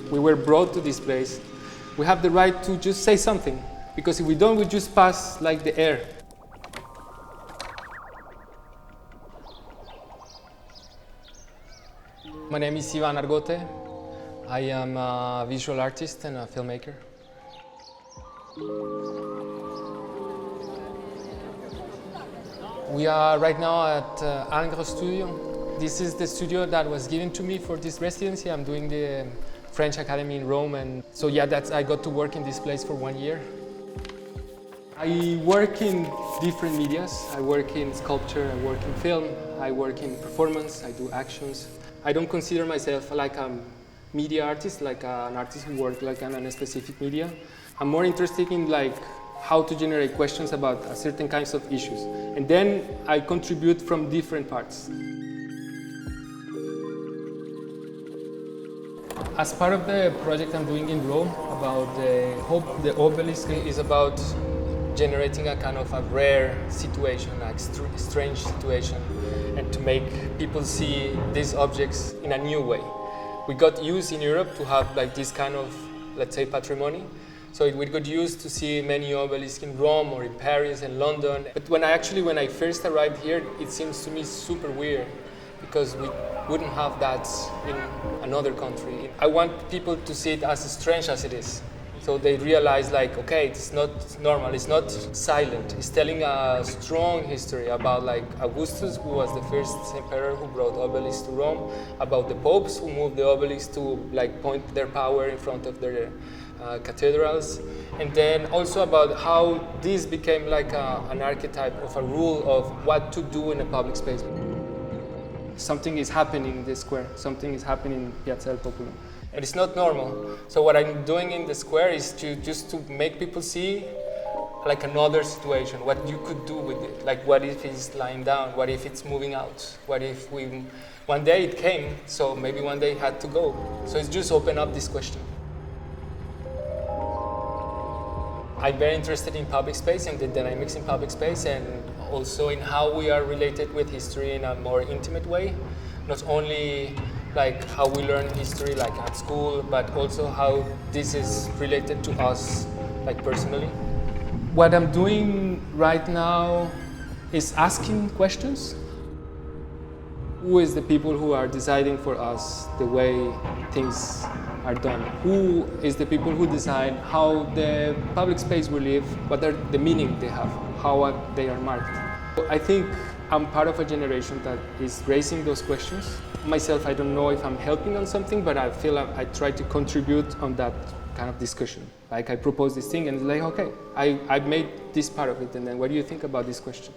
we were brought to this place, we have the right to just say something. Because if we don't, we just pass like the air. My name is Iván Argote. I am a visual artist and a filmmaker. We are right now at Angre Studio. This is the studio that was given to me for this residency. I'm doing the French Academy in Rome, and so yeah, I got to work in this place for 1 year. I work in different medias. I work in sculpture, I work in film, I work in performance, I do actions. I don't consider myself like a media artist, like an artist who works like on a specific media. I'm more interested in like how to generate questions about certain kinds of issues. And then I contribute from different parts. As part of the project I'm doing in Rome about the obelisk is about generating a kind of a rare situation, like strange situation, and to make people see these objects in a new way. We got used in Europe to have like this kind of, let's say, patrimony. So we got used to see many obelisks in Rome or in Paris and London. But when I first arrived here, it seems to me super weird because we wouldn't have that in another country. I want people to see it as strange as it is. So they realize like, okay, it's not normal, it's not silent. It's telling a strong history about like Augustus, who was the first emperor who brought obelisks to Rome, about the popes who moved the obelisks to like point their power in front of their cathedrals. And then also about how this became like an archetype of a rule of what to do in a public space. Something is happening in this square, something is happening in Piazza del Popolo. And it's not normal. So what I'm doing in the square is just to make people see like another situation, what you could do with it. Like what if it's lying down? What if it's moving out? What if one day it came, so maybe one day it had to go. So it's just open up this question. I'm very interested in public space and the dynamics in public space, and also in how we are related with history in a more intimate way. Not only like how we learn history like at school, but also how this is related to us like personally. What I'm doing right now is asking questions. Who is the people who are deciding for us the way things are done? Who is the people who decide how the public space we live, what are the meaning they have, how they are marked? I think I'm part of a generation that is raising those questions. Myself, I don't know if I'm helping on something, but I feel I try to contribute on that kind of discussion. Like I propose this thing and it's like, okay, I made this part of it, and then what do you think about this question?